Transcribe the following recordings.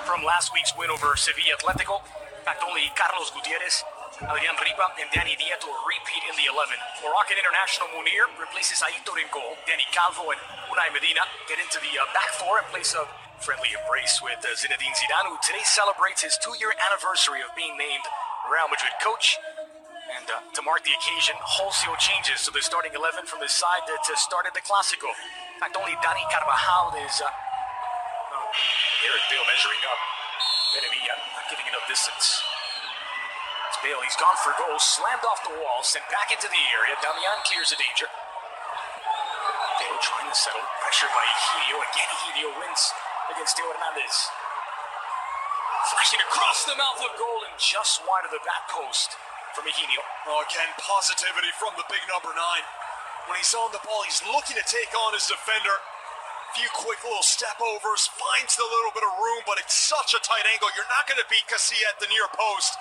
from last week's win over Sevilla Atletico. In fact, only Carlos Gutierrez, Adrian Ripa, and Danny Nieto repeat in the 11. Moroccan international Munir replaces Aitor in goal. Danny Calvo and Unai Medina get into the back four in place of friendly embrace with Zinedine Zidane, who today celebrates his 2-year anniversary of being named Real Madrid coach. And to mark the occasion, wholesale changes to the starting 11 from his side that started the Clásico. In fact, only Dani Carvajal is Gareth Bale measuring up. Benevilla not giving enough distance. It's Bale, he's gone for goal, slammed off the wall, sent back into the area. Damian clears the danger. Bale trying to settle, pressured by Higino. Again, Higino wins against Theo Hernandez. Flashing across the mouth of goal and just wide of the back post from Higino. Oh, again, positivity from the big number 9. When he's on the ball, he's looking to take on his defender. Few quick little step overs, finds the little bit of room, but it's such a tight angle. You're not going to beat Casilla at the near post.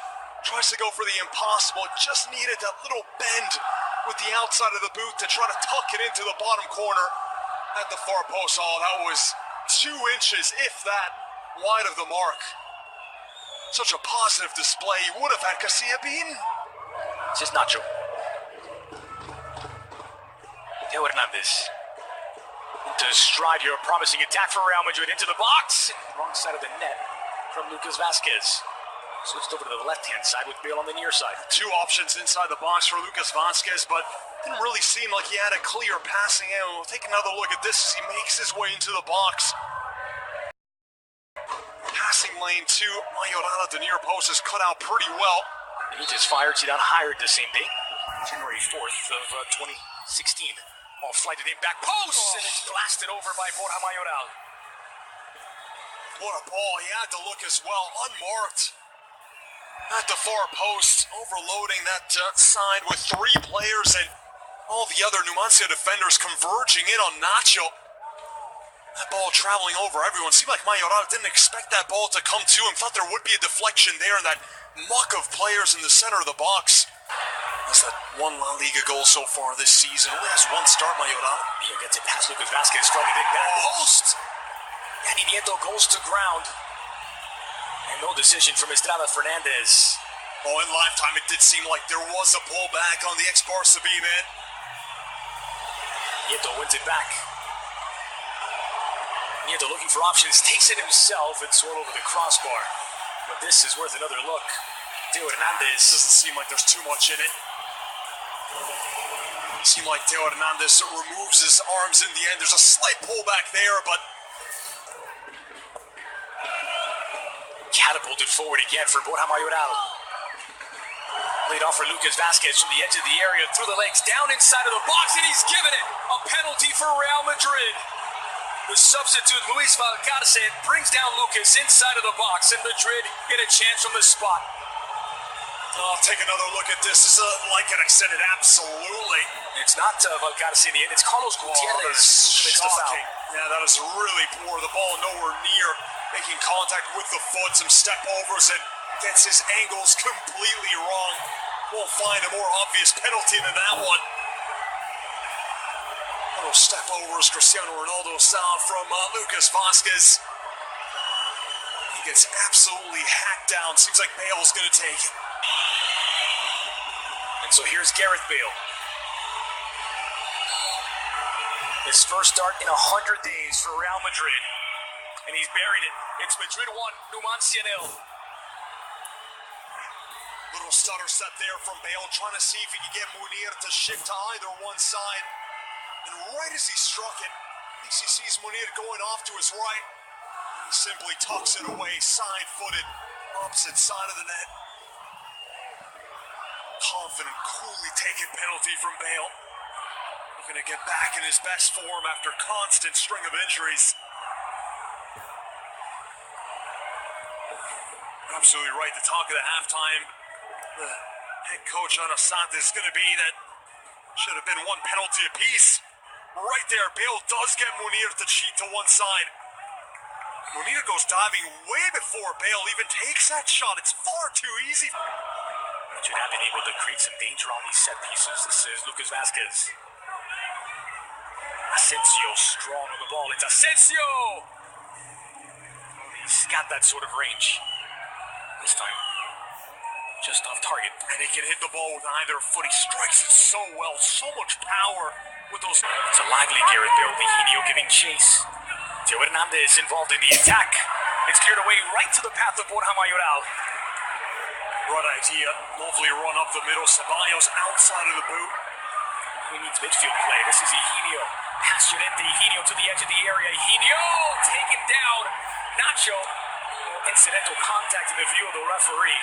Tries to go for the impossible, just needed that little bend with the outside of the boot to try to tuck it into the bottom corner at the far post. Oh, that was 2 inches, if that, wide of the mark. Such a positive display. He would have had Casilla beaten. It's just Nacho. Theo Hernandez. To stride here, a promising attack for Real Madrid into the box. Wrong side of the net from Lucas Vázquez. Switched over to the left-hand side with Bale on the near side. 2 options inside the box for Lucas Vázquez, but didn't really seem like he had a clear passing angle. We'll take another look at this as he makes his way into the box. Passing lane to Mayoral at the near post is cut out pretty well. He just fired Zidane hired the same day, January 4th of 2016. Ball flighted in back post, and it's blasted over by Borja Mayoral. What a ball. He had to look as well, unmarked. At the far post, overloading that side with 3 players and all the other Numancia defenders converging in on Nacho. That ball traveling over everyone. Seemed like Mayoral didn't expect that ball to come to him. Thought there would be a deflection there in that muck of players in the center of the box. That's that 1 La Liga goal so far this season. Only has 1 start, Mayoral. He gets it past Lucas Vázquez, floated in back post. Danny Nieto goes to ground. And no decision from Estrada Fernandez. Oh, in lifetime, it did seem like there was a pullback on the ex-Barca B man. Nieto wins it back. Nieto looking for options, takes it himself and swirled over the crossbar. But this is worth another look. Theo Hernandez. Doesn't seem like there's too much in it. Seemed like Theo Hernandez removes his arms in the end. There's a slight pullback there, but catapulted forward again for Borja Mayoral. Laid off for Lucas Vázquez from the edge of the area, through the legs, down inside of the box, and he's given it a penalty for Real Madrid. The substitute, Luis Valcarce, brings down Lucas inside of the box, and Madrid get a chance from the spot. I'll take another look at this. This is like an extended, absolutely. It's not Valcarce in the end, it's Carlos Gutierrez who commits the foul. Yeah, that is really poor. The ball nowhere near making contact with the foot, some step overs, and gets his angles completely wrong. Won't find a more obvious penalty than that one. Little step overs, Cristiano Ronaldo style from Lucas Vázquez. He gets absolutely hacked down. Seems like Bale's going to take it. And so here's Gareth Bale. His first start in 100 days for Real Madrid. And he's buried it. It's Madrid 1, Numancia 0. Little stutter step there from Bale, trying to see if he can get Munir to shift to either one side. And right as he struck it, he sees Munir going off to his right. He simply tucks it away, side-footed, opposite side of the net. Confident, coolly taken penalty from Bale. Looking to get back in his best form after constant string of injuries. Absolutely right. The talk of the halftime, the head coach Ana Santa is going to be that should have been 1 penalty apiece. Right there, Bale does get Munir to cheat to one side. Munir goes diving way before Bale even takes that shot. It's far too easy. Should have been able to create some danger on these set pieces. This is Lucas Vázquez. Asensio strong on the ball. It's Asensio! He's got that sort of range. This time, just off target. And he can hit the ball with either foot. He strikes it so well, so much power with those. It's a lively Garrett Bale. Hihino giving chase. Teo Hernandez involved in the attack. It's cleared away right to the path of Borja Mayoral. Right idea. Lovely run up the middle. Ceballos outside of the boot. He needs midfield play. This is Hihino. Pass Llorente. Hihino to the edge of the area. Hihino taken down. Nacho. Incidental contact in the view of the referee.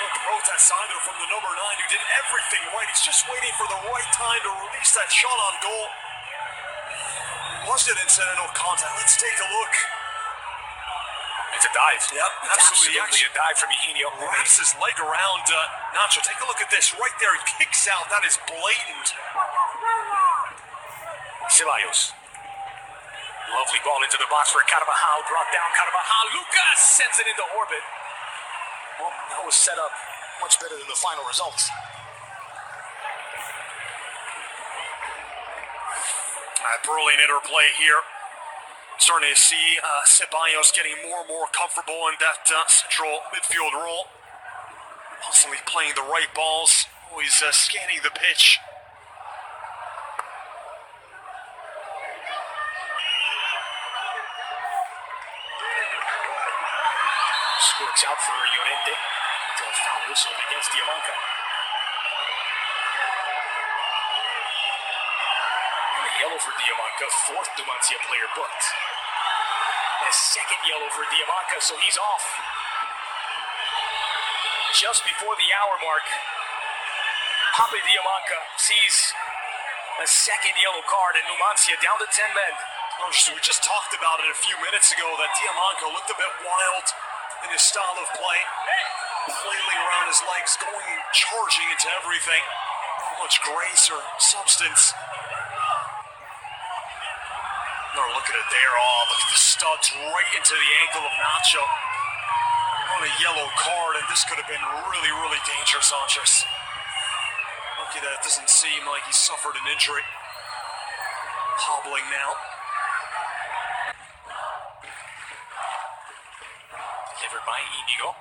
No protest either from the number 9 who did everything right. He's just waiting for the right time to release that shot on goal. Was it incidental contact? Let's take a look. It's a dive. Yep, absolutely a dive from Hihino. Wraps his leg around Nacho. Take a look at this. Right there, he kicks out. That is blatant. Ceballos. Lovely ball into the box for Carvajal. Brought down Carvajal. Lucas sends it into orbit. Well, that was set up much better than the final results. Brilliant interplay here. Starting to see Ceballos getting more and more comfortable in that central midfield role. Constantly playing the right balls. Always scanning the pitch. Squirts out for Llorente. Until a foul whistle against Diamanca. And a yellow for Diamanca. 4th Numancia player booked. And a second yellow for Diamanca, so he's off. Just before the hour mark, Pape Diamanca sees a second yellow card, and Numancia down to 10 men. We just talked about it a few minutes ago that Diamanca looked a bit wild in his style of play. Flailing around his legs, charging into everything. Not much grace or substance. Another look at it there. Oh, look at the studs right into the ankle of Nacho. On a yellow card, and this could have been really, really dangerous, Andres. Lucky that it doesn't seem like he suffered an injury. Hobbling now. Delivered by Inigo.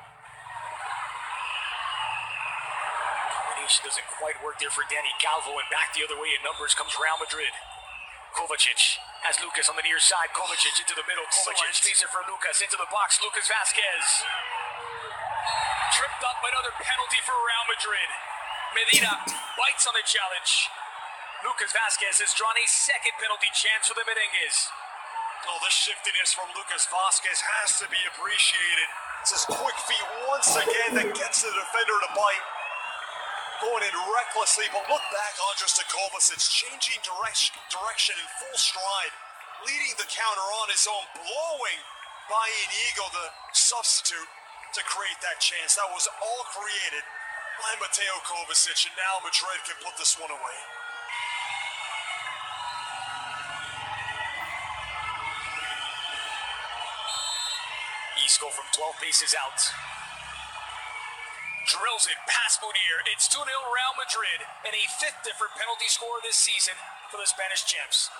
Combination doesn't quite work there for Dani Calvo, and back the other way in numbers comes Real Madrid. Kovacic has Lucas on the near side. Kovacic into the middle. Kovacic leaves it for Lucas into the box. Lucas Vazquez. Tripped up, another penalty for Real Madrid. Medina bites on the challenge. Lucas Vazquez has drawn a second penalty chance for the Merengues. Oh, the shiftiness from Lucas Vazquez has to be appreciated. It's his quick feet once again that gets the defender to bite. Going in recklessly, but look back, Andres to Kovacic, changing direction in full stride, leading the counter on his own, blowing by Inigo, the substitute, to create that chance. That was all created by Mateo Kovacic, and now Madrid can put this one away. Isco from 12 paces out. Drills it past Munir. It's 2-0 Real Madrid, and a 5th different penalty score this season for the Spanish champs.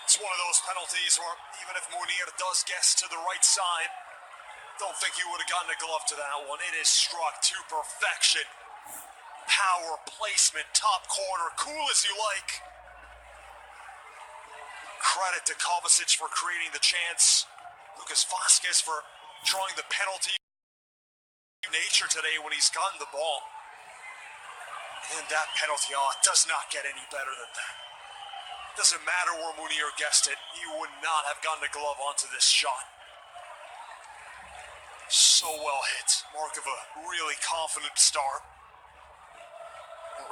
It's one of those penalties where even if Munir does guess to the right side, don't think he would have gotten a glove to that one. It is struck to perfection. Power, placement, top corner, cool as you like. Credit to Kovacic for creating the chance. Lucas Vazquez for drawing the penalty. Nature today when he's gotten the ball. And that penalty, it does not get any better than that. Doesn't matter where Munir guessed it, he would not have gotten a glove onto this shot. So well hit. Mark of a really confident start.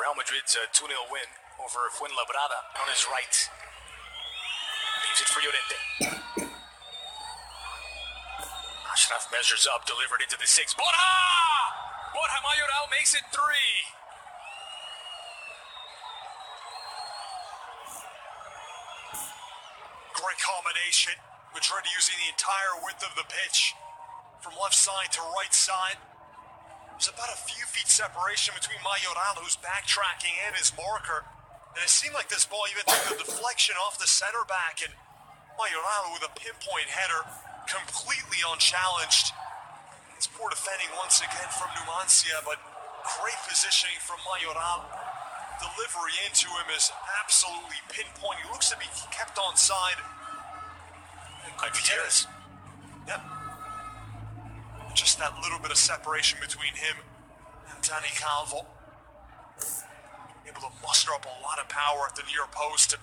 Real Madrid's 2-0 win over Fuenlabrada on his right. Leaves it for Llorente. Ashraf measures up, delivered into the 6. Borja Mayoral makes it 3. Great combination. Madrid using the entire width of the pitch. From left side to right side. There's about a few feet separation between Mayoral, who's backtracking, and his marker. And it seemed like this ball even took the deflection off the center back, and Mayoral with a pinpoint header completely unchallenged. It's poor defending once again from Numacia, but great positioning from Mayoral. Delivery into him is absolutely pinpoint. He looks to be kept on side. Gutierrez. Yep. Just that little bit of separation between him and Dani Calvo. Able to muster up a lot of power at the near post.